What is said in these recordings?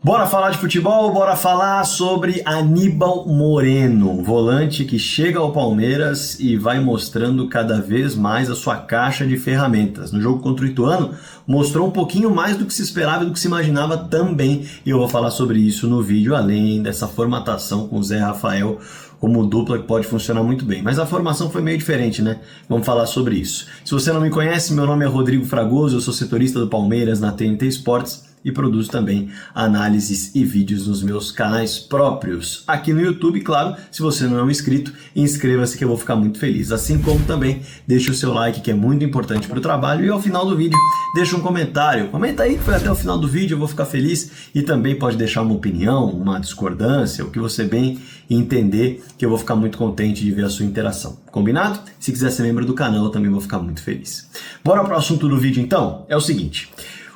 Bora falar de futebol, bora falar sobre Aníbal Moreno, volante que chega ao Palmeiras e vai mostrando cada vez mais a sua caixa de ferramentas. No jogo contra o Ituano, mostrou um pouquinho mais do que se esperava e do que se imaginava também, e eu vou falar sobre isso no vídeo, além dessa formatação com o Zé Rafael como dupla que pode funcionar muito bem. Mas a formação foi meio diferente, né? Vamos falar sobre isso. Se você não me conhece, meu nome é Rodrigo Fragoso, eu sou setorista do Palmeiras na TNT Sports e produzo também análises e vídeos nos meus canais próprios. Aqui no YouTube, claro, se você não é um inscrito, inscreva-se que eu vou ficar muito feliz. Assim como também deixa o seu like, que é muito importante para o trabalho, e ao final do vídeo deixa um comentário. Comenta aí que foi até o final do vídeo, eu vou ficar feliz, e também pode deixar uma opinião, uma discordância, o que você bem entender, que eu vou ficar muito contente de ver a sua interação. Combinado? Se quiser ser membro do canal, eu também vou ficar muito feliz. Bora para o assunto do vídeo então? É o seguinte: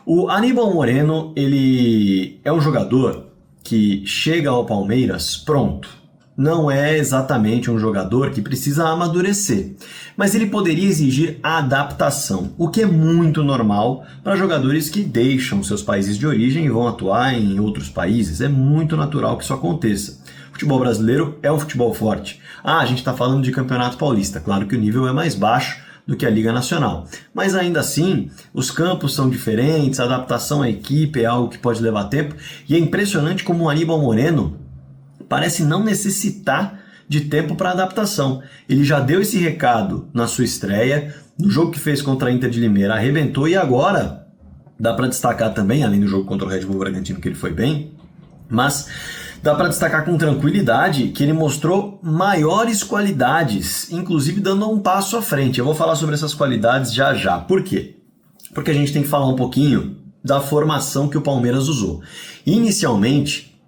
o Aníbal Moreno, ele é um jogador que chega ao Palmeiras pronto. Não é exatamente um jogador que precisa amadurecer, mas ele poderia exigir adaptação, o que é muito normal para jogadores que deixam seus países de origem e vão atuar em outros países. É muito natural que isso aconteça. O futebol brasileiro é um futebol forte. A gente está falando de Campeonato Paulista, claro que o nível é mais baixo do que a Liga Nacional. Mas ainda assim, os campos são diferentes, a adaptação à equipe é algo que pode levar tempo, e é impressionante como o Aníbal Moreno parece não necessitar de tempo para adaptação. Ele já deu esse recado na sua estreia, no jogo que fez contra a Inter de Limeira, arrebentou, e agora dá para destacar também, além do jogo contra o Red Bull Bragantino, que ele foi bem, mas dá para destacar com tranquilidade que ele mostrou maiores qualidades, inclusive dando um passo à frente. Eu vou falar sobre essas qualidades já já. Por quê? Porque a gente tem que falar um pouquinho da formação que o Palmeiras usou. Inicialmente,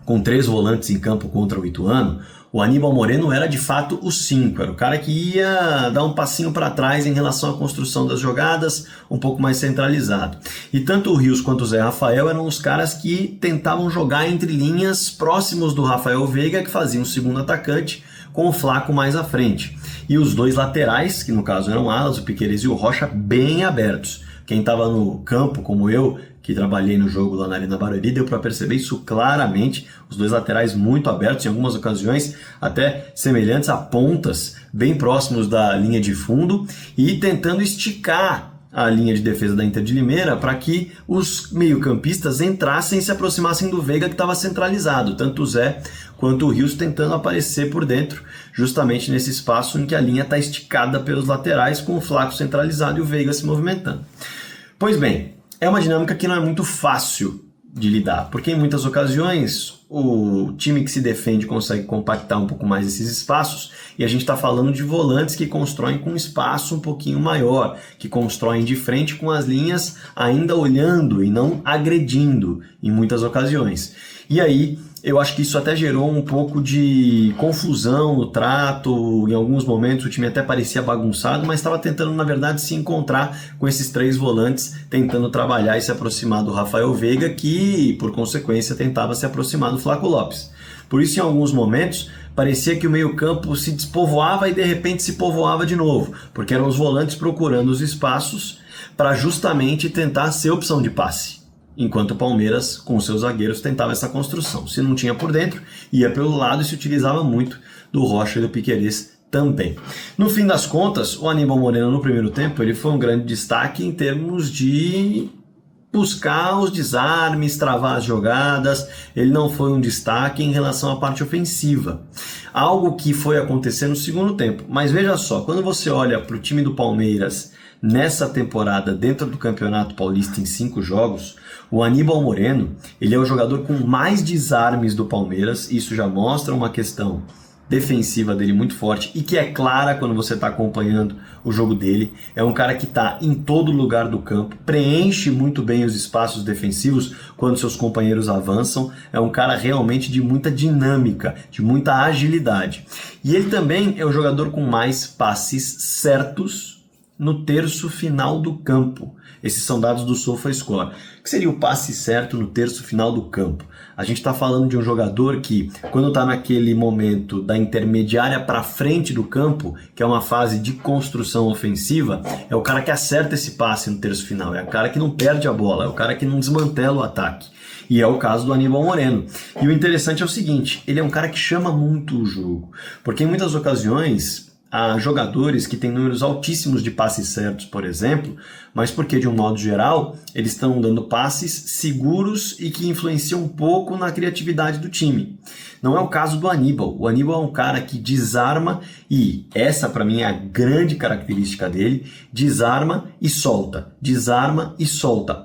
com 3 volantes em campo contra o Ituano, o Aníbal Moreno era de fato o 5, era o cara que ia dar um passinho para trás em relação à construção das jogadas, um pouco mais centralizado. E tanto o Rios quanto o Zé Rafael eram os caras que tentavam jogar entre linhas próximos do Rafael Veiga, que fazia um segundo atacante, com o Flaco mais à frente. E os 2 laterais, que no caso eram alas, o Piquerez e o Rocha, bem abertos. Quem estava no campo, como eu, que trabalhei no jogo lá na Arena Barueri, deu para perceber isso claramente, os 2 laterais muito abertos, em algumas ocasiões até semelhantes a pontas, bem próximos da linha de fundo, e tentando esticar a linha de defesa da Inter de Limeira para que os meio-campistas entrassem e se aproximassem do Veiga, que estava centralizado, tanto o Zé quanto o Rios tentando aparecer por dentro, justamente nesse espaço em que a linha está esticada pelos laterais, com o Flaco centralizado e o Veiga se movimentando. Pois bem, é uma dinâmica que não é muito fácil de lidar, porque em muitas ocasiões o time que se defende consegue compactar um pouco mais esses espaços, e a gente está falando de volantes que constroem com espaço um pouquinho maior, que constroem de frente com as linhas ainda olhando e não agredindo em muitas ocasiões. E aí eu acho que isso até gerou um pouco de confusão no trato, em alguns momentos o time até parecia bagunçado, mas estava tentando, na verdade, se encontrar com esses 3 volantes, tentando trabalhar e se aproximar do Rafael Veiga, que, por consequência, tentava se aproximar do Flaco Lopes. Por isso, em alguns momentos, parecia que o meio-campo se despovoava e, de repente, se povoava de novo, porque eram os volantes procurando os espaços para justamente tentar ser opção de passe, enquanto o Palmeiras, com seus zagueiros, tentava essa construção. Se não tinha por dentro, ia pelo lado e se utilizava muito do Rocha e do Piquerez também. No fim das contas, o Aníbal Moreno no primeiro tempo ele foi um grande destaque em termos de buscar os desarmes, travar as jogadas. Ele não foi um destaque em relação à parte ofensiva. Algo que foi acontecer no segundo tempo. Mas veja só, quando você olha para o time do Palmeiras nessa temporada dentro do Campeonato Paulista em 5 jogos, o Aníbal Moreno ele é o jogador com mais desarmes do Palmeiras. Isso já mostra uma questão defensiva dele muito forte e que é clara quando você está acompanhando o jogo dele. É um cara que está em todo lugar do campo, preenche muito bem os espaços defensivos quando seus companheiros avançam. É um cara realmente de muita dinâmica, de muita agilidade. E ele também é o jogador com mais passes certos no terço final do campo. Esses são dados do SofaScore. O que seria o passe certo no terço final do campo? A gente está falando de um jogador que, quando está naquele momento da intermediária para frente do campo, que é uma fase de construção ofensiva, é o cara que acerta esse passe no terço final, é o cara que não perde a bola, é o cara que não desmantela o ataque. E é o caso do Aníbal Moreno. E o interessante é o seguinte, ele é um cara que chama muito o jogo, porque em muitas ocasiões há jogadores que têm números altíssimos de passes certos, por exemplo, mas porque, de um modo geral, eles estão dando passes seguros e que influenciam um pouco na criatividade do time. Não é o caso do Aníbal. O Aníbal é um cara que desarma e essa, para mim, é a grande característica dele, desarma e solta,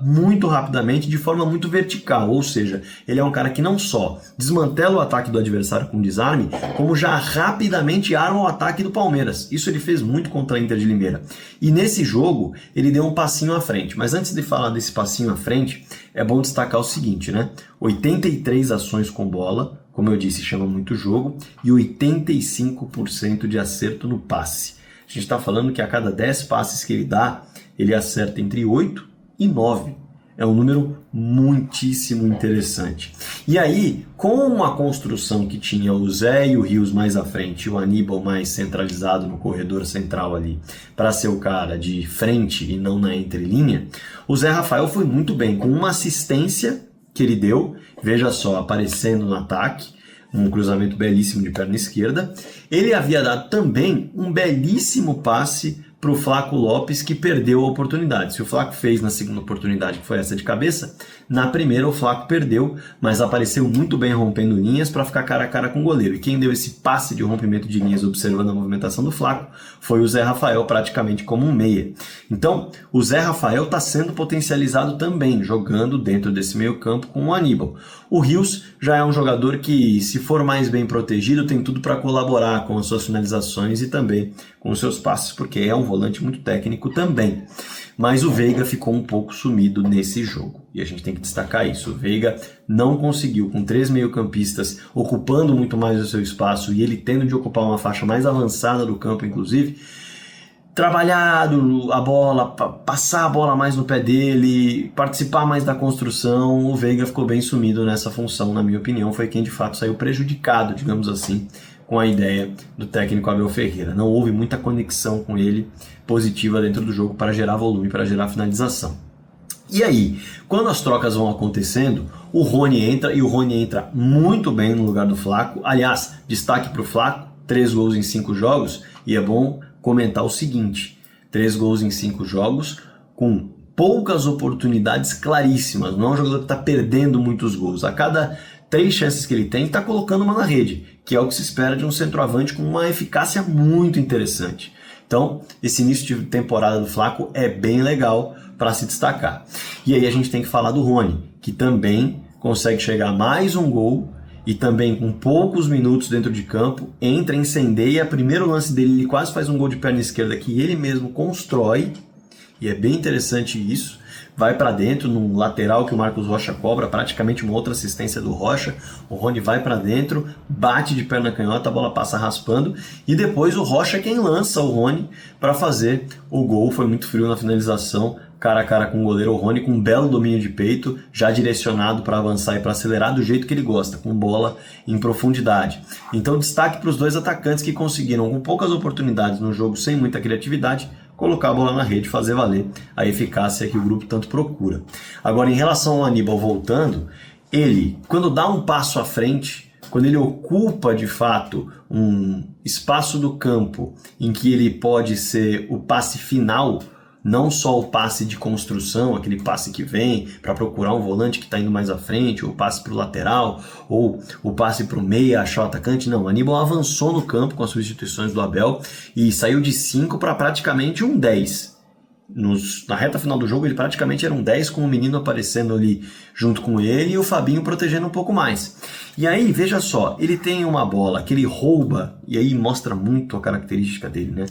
muito rapidamente, de forma muito vertical, ou seja, ele é um cara que não só desmantela o ataque do adversário com desarme, como já rapidamente arma o ataque do Palmeiras. Isso ele fez muito contra a Inter de Limeira. E nesse jogo, ele deu um passinho à frente. Mas antes de falar desse passinho à frente, é bom destacar o seguinte, né? 83 ações com bola, como eu disse, chama muito jogo, e 85% de acerto no passe. A gente está falando que a cada 10 passes que ele dá, ele acerta entre 8 e 9. É um número muitíssimo interessante. E aí, com a construção que tinha o Zé e o Rios mais à frente, e o Aníbal mais centralizado no corredor central ali, para ser o cara de frente e não na entrelinha, o Zé Rafael foi muito bem, com uma assistência que ele deu, veja só, aparecendo no ataque, um cruzamento belíssimo de perna esquerda. Ele havia dado também um belíssimo passe para o Flaco Lopes, que perdeu a oportunidade. Se o Flaco fez na segunda oportunidade, que foi essa de cabeça, na primeira o Flaco perdeu, mas apareceu muito bem rompendo linhas para ficar cara a cara com o goleiro. E quem deu esse passe de rompimento de linhas observando a movimentação do Flaco foi o Zé Rafael, praticamente como um meia. Então, o Zé Rafael está sendo potencializado também, jogando dentro desse meio campo com o Aníbal. O Rios já é um jogador que, se for mais bem protegido, tem tudo para colaborar com as suas finalizações e também com os seus passes, porque é um volante muito técnico também. Mas o Veiga ficou um pouco sumido nesse jogo. E a gente tem que destacar isso. O Veiga não conseguiu, com 3 meio-campistas ocupando muito mais o seu espaço e ele tendo de ocupar uma faixa mais avançada do campo, inclusive, trabalhado a bola, passar a bola mais no pé dele, participar mais da construção. O Veiga ficou bem sumido nessa função, na minha opinião. Foi quem de fato saiu prejudicado, digamos assim, com a ideia do técnico Abel Ferreira. Não houve muita conexão com ele positiva dentro do jogo para gerar volume, para gerar finalização. E aí, quando as trocas vão acontecendo, o Rony entra, e o Rony entra muito bem no lugar do Flaco. Aliás, destaque para o Flaco, 3 gols em 5 jogos, e é bom comentar o seguinte, 3 gols em 5 jogos, com poucas oportunidades claríssimas. Não é um jogador que está perdendo muitos gols. A cada 3 chances que ele tem, está colocando uma na rede, que é o que se espera de um centroavante com uma eficácia muito interessante. Então, esse início de temporada do Flaco é bem legal para se destacar. E aí a gente tem que falar do Rony, que também consegue chegar a mais um gol e também com poucos minutos dentro de campo, entra, incendeia. Primeiro lance dele, ele quase faz um gol de perna esquerda que ele mesmo constrói, e é bem interessante isso. Vai para dentro, num lateral que o Marcos Rocha cobra, praticamente uma outra assistência do Rocha. O Rony vai para dentro, bate de perna canhota, a bola passa raspando, e depois o Rocha é quem lança o Rony para fazer o gol. Foi muito frio na finalização, cara a cara com o goleiro. O Rony com um belo domínio de peito, já direcionado para avançar e para acelerar do jeito que ele gosta, com bola em profundidade. Então destaque para os 2 atacantes que conseguiram, com poucas oportunidades no jogo, sem muita criatividade, colocar a bola na rede, fazer valer a eficácia que o grupo tanto procura. Agora, em relação ao Aníbal voltando, ele, quando dá um passo à frente, quando ele ocupa de fato um espaço do campo em que ele pode ser o passe final, não só o passe de construção, aquele passe que vem para procurar um volante que está indo mais à frente, ou o passe para o lateral, ou o passe para o meia achar o atacante. Não, o Aníbal avançou no campo com as substituições do Abel e saiu de 5 para praticamente um 10. Na reta final do jogo ele praticamente era um 10, com o menino aparecendo ali junto com ele e o Fabinho protegendo um pouco mais. E aí, veja só, ele tem uma bola que ele rouba, e aí mostra muito a característica dele, né?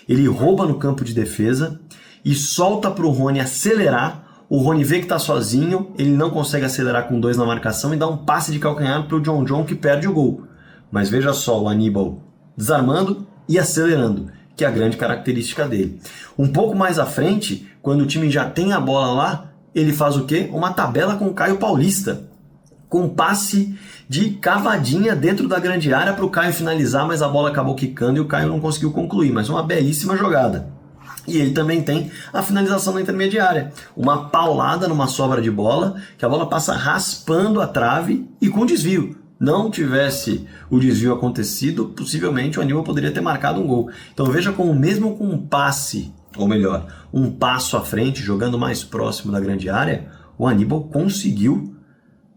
Ele rouba no campo de defesa e solta para o Rony acelerar. O Rony vê que está sozinho, ele não consegue acelerar com 2 na marcação e dá um passe de calcanhar para o John, que perde o gol. Mas veja só, o Aníbal desarmando e acelerando, que é a grande característica dele. Um pouco mais à frente, quando o time já tem a bola lá, ele faz o quê? Uma tabela com o Caio Paulista, com passe de cavadinha dentro da grande área para o Caio finalizar, mas a bola acabou quicando e o Caio não conseguiu concluir, mas uma belíssima jogada. E ele também tem a finalização na intermediária. Uma paulada numa sobra de bola, que a bola passa raspando a trave e com desvio. Não tivesse o desvio acontecido, possivelmente o Aníbal poderia ter marcado um gol. Então veja como mesmo com um passe, ou melhor, um passo à frente, jogando mais próximo da grande área, o Aníbal conseguiu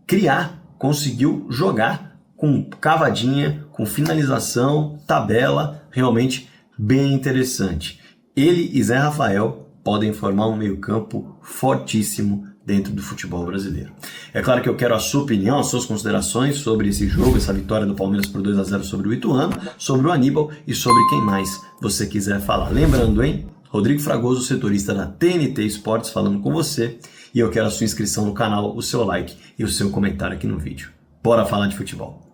criar, conseguiu jogar com cavadinha, com finalização, tabela, realmente bem interessante. Ele e Zé Rafael podem formar um meio-campo fortíssimo dentro do futebol brasileiro. É claro que eu quero a sua opinião, as suas considerações sobre esse jogo, essa vitória do Palmeiras por 2-0 sobre o Ituano, sobre o Aníbal e sobre quem mais você quiser falar. Lembrando, hein? Rodrigo Fragoso, setorista da TNT Esportes, falando com você, e eu quero a sua inscrição no canal, o seu like e o seu comentário aqui no vídeo. Bora falar de futebol!